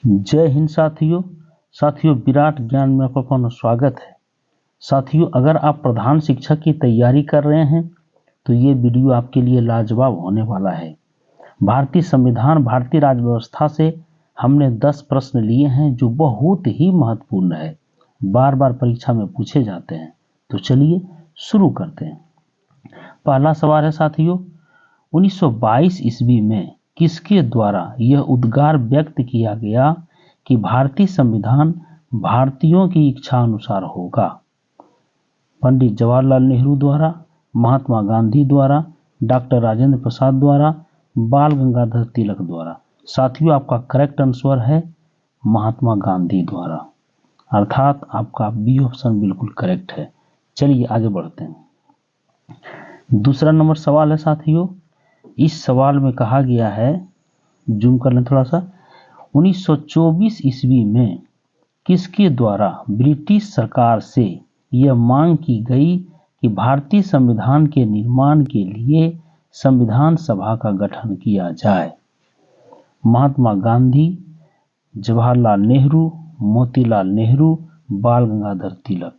जय हिंद साथियों विराट ज्ञान में आपका पुनः स्वागत है। साथियों, अगर आप प्रधान शिक्षक की तैयारी कर रहे हैं तो ये वीडियो आपके लिए लाजवाब होने वाला है। भारतीय संविधान, भारतीय राज्य व्यवस्था से हमने 10 प्रश्न लिए हैं जो बहुत ही महत्वपूर्ण है, बार बार परीक्षा में पूछे जाते हैं। तो चलिए शुरू करते हैं। पहला सवाल है साथियों, 1922 ईस्वी में किसके द्वारा यह उद्गार व्यक्त किया गया कि भारतीय संविधान भारतीयों की इच्छा अनुसार होगा? पंडित जवाहरलाल नेहरू द्वारा, महात्मा गांधी द्वारा, डॉक्टर राजेंद्र प्रसाद द्वारा, बाल गंगाधर तिलक द्वारा। साथियों, आपका करेक्ट आंसर है महात्मा गांधी द्वारा, अर्थात आपका बी ऑप्शन बिल्कुल करेक्ट है। चलिए आगे बढ़ते हैं। दूसरा नंबर सवाल है साथियों, इस सवाल में कहा गया है, जूम कर लें थोड़ा सा, 1924 ईस्वी में किसके द्वारा ब्रिटिश सरकार से यह मांग की गई कि भारतीय संविधान के निर्माण के लिए संविधान सभा का गठन किया जाए? महात्मा गांधी, जवाहरलाल नेहरू, मोतीलाल नेहरू, बाल गंगाधर तिलक।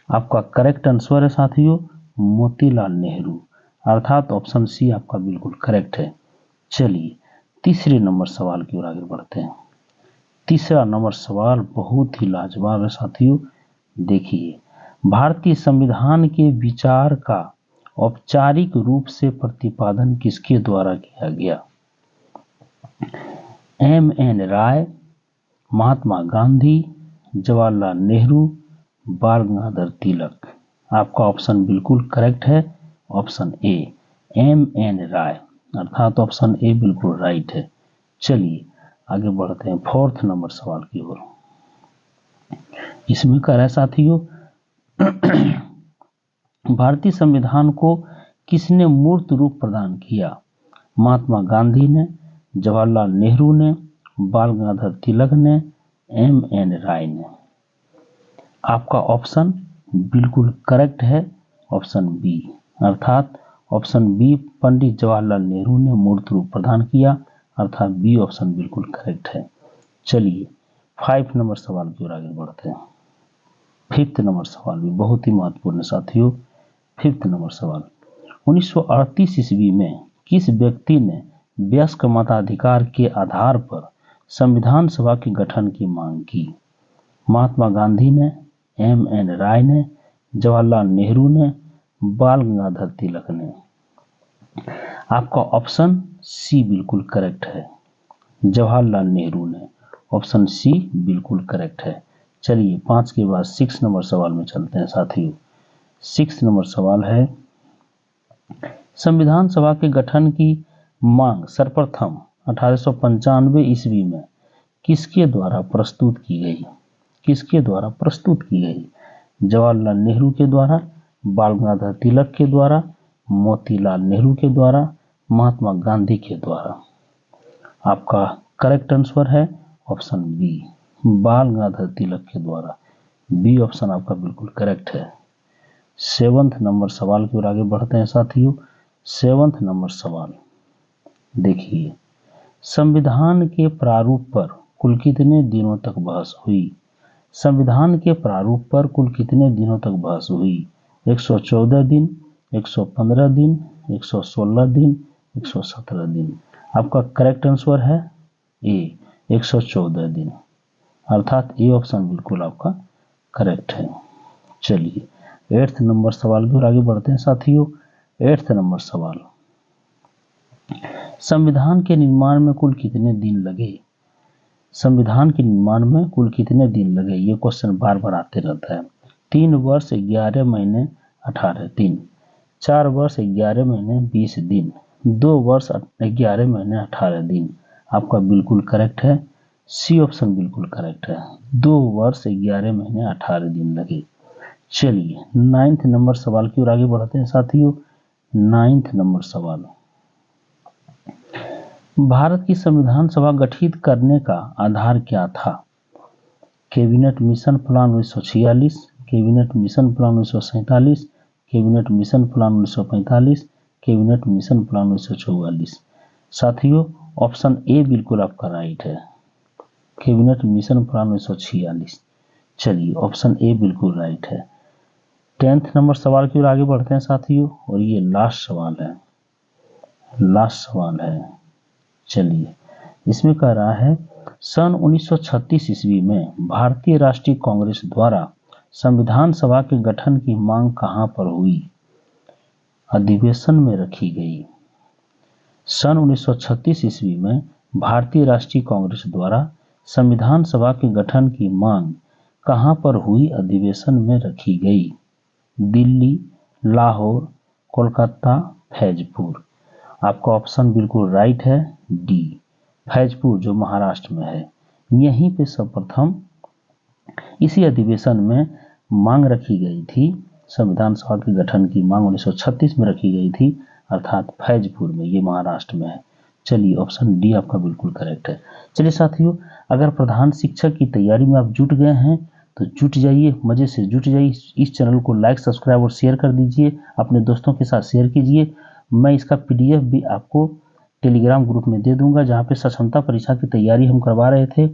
आपका करेक्ट आंसर है साथियों मोतीलाल नेहरू, अर्थात ऑप्शन सी आपका बिल्कुल करेक्ट है। चलिए तीसरे नंबर सवाल की ओर आगे बढ़ते हैं। तीसरा नंबर सवाल बहुत ही लाजवाब है साथियों। देखिए, भारतीय संविधान के विचार का औपचारिक रूप से प्रतिपादन किसके द्वारा किया गया? एम.एन. राय, महात्मा गांधी, जवाहरलाल नेहरू, बाल गंगाधर तिलक। आपका ऑप्शन बिल्कुल करेक्ट है, ऑप्शन ए एम.एन. राय, अर्थात ऑप्शन ए बिल्कुल राइट है। चलिए आगे बढ़ते हैं फोर्थ नंबर सवाल की ओर। इसमें कह रहा है साथियों, भारतीय संविधान को किसने मूर्त रूप प्रदान किया? महात्मा गांधी ने, जवाहरलाल नेहरू ने, बाल गंगाधर तिलक ने, एम.एन. राय ने। आपका ऑप्शन बिल्कुल करेक्ट है, ऑप्शन बी, अर्थात ऑप्शन बी पंडित जवाहरलाल नेहरू ने मूर्त रूप प्रदान किया, अर्थात बी ऑप्शन बिल्कुल करेक्ट है। चलिए 5 नंबर सवाल की ओर आगे बढ़ते हैं। 5th नंबर सवाल भी बहुत ही महत्वपूर्ण साथियों। 5th नंबर सवाल, 1938 ईस्वी में किस व्यक्ति ने वयस्क मताधिकार के आधार पर संविधान सभा के गठन की मांग की? महात्मा गांधी ने, एम.एन. राय ने, जवाहरलाल नेहरू ने, बाल गंगाधर तिलक ने। आपका ऑप्शन सी बिल्कुल करेक्ट है, जवाहरलाल नेहरू ने, ऑप्शन सी बिल्कुल करेक्ट है। चलिए 5 के बाद 6 नंबर सवाल में चलते हैं साथियों। 6 नंबर सवाल है, संविधान सभा के गठन की मांग सर्वप्रथम 1895 ईस्वी में किसके द्वारा प्रस्तुत की गई? किसके द्वारा प्रस्तुत की गई? जवाहरलाल नेहरू के द्वारा, बाल गंगाधर तिलक के द्वारा, मोतीलाल नेहरू के द्वारा, महात्मा गांधी के द्वारा। आपका करेक्ट आंसर है ऑप्शन बी, बाल गंगाधर तिलक के द्वारा। बी ऑप्शन आपका बिल्कुल करेक्ट है। 7th नंबर सवाल की ओर आगे बढ़ते हैं साथियों। 7th नंबर सवाल देखिए, संविधान के प्रारूप पर कुल कितने दिनों तक बहस हुई? संविधान के प्रारूप पर कुल कितने दिनों तक बहस हुई? 114 दिन, 115 दिन, 116 दिन, 117 दिन। आपका करेक्ट आंसर है ए 114 दिन, अर्थात ए ऑप्शन बिल्कुल आपका करेक्ट है। चलिए 8th नंबर सवाल की ओर आगे बढ़ते हैं साथियों। 8th नंबर सवाल, संविधान के निर्माण में कुल कितने दिन लगे? संविधान के निर्माण में कुल कितने दिन लगे? ये क्वेश्चन बार बार आते रहता है। 3 वर्ष 11 महीने 18 दिन, 4 वर्ष 11 महीने 20 दिन, 2 वर्ष 11 महीने 18 दिन। आपका बिल्कुल करेक्ट है, सी ऑप्शन बिल्कुल करेक्ट है, 2 वर्ष 11 महीने 18 दिन लगे। चलिए 9th नंबर सवाल की ओर आगे बढ़ते हैं साथियों। 9th नंबर सवाल, भारत की संविधान सभा गठित करने का आधार क्या था? Cabinet mission plan 1946, cabinet mission plan 1947, cabinet mission plan 1945, cabinet mission plan 1944। साथियों ऑप्शन ए बिल्कुल आपका राइट है, कैबिनेट मिशन प्लान 1946। चलिए ऑप्शन ए बिल्कुल राइट है। 10th नंबर सवाल की ओर आगे बढ़ते हैं साथियों, और ये लास्ट सवाल है। चलिए इसमें कह रहा है सन 1936 ईस्वी में भारतीय राष्ट्रीय कांग्रेस द्वारा संविधान सभा के गठन की मांग कहां पर हुई, अधिवेशन में रखी गई। सन 1936 ईस्वी में भारतीय राष्ट्रीय कांग्रेस द्वारा संविधान सभा के गठन की मांग कहां पर हुई, अधिवेशन में रखी गई। दिल्ली, लाहौर, कोलकाता, फैजपुर। आपका ऑप्शन बिल्कुल राइट है, डी फैजपुर, जो महाराष्ट्र में है। यहीं पे सर्वप्रथम इसी अधिवेशन में मांग रखी गई थी, संविधान सभा के गठन की मांग 1936 में रखी गई थी, अर्थात फैजपुर में, ये महाराष्ट्र में है। चलिए ऑप्शन डी आपका बिल्कुल करेक्ट है। चलिए साथियों, अगर प्रधान शिक्षक की तैयारी में आप जुट गए हैं तो जुट जाइए, मजे से जुट जाइए। इस चैनल को लाइक, सब्सक्राइब और शेयर कर दीजिए, अपने दोस्तों के साथ शेयर कीजिए। मैं इसका PDF भी आपको टेलीग्राम ग्रुप में दे दूंगा, जहाँ पे सक्षमता परीक्षा की तैयारी हम करवा रहे थे,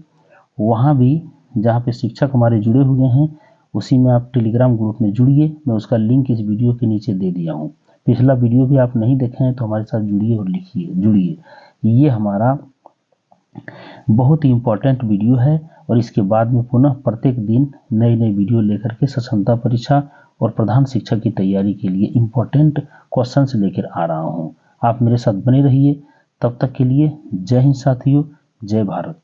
वहाँ भी जहाँ पे शिक्षक हमारे जुड़े हुए हैं, उसी में आप टेलीग्राम ग्रुप में जुड़िए। मैं उसका लिंक इस वीडियो के नीचे दे दिया हूँ। पिछला वीडियो भी आप नहीं देखे हैं तो हमारे साथ जुड़िए और जुड़िए। ये हमारा बहुत ही इम्पोर्टेंट वीडियो है, और इसके बाद में पुनः प्रत्येक दिन नए नए वीडियो लेकर के सक्षमता परीक्षा और प्रधान शिक्षक की तैयारी के लिए इम्पोर्टेंट क्वेश्चंस लेकर आ रहा हूँ। आप मेरे साथ बने रहिए। तब तक के लिए जय हिंद साथियों, जय भारत।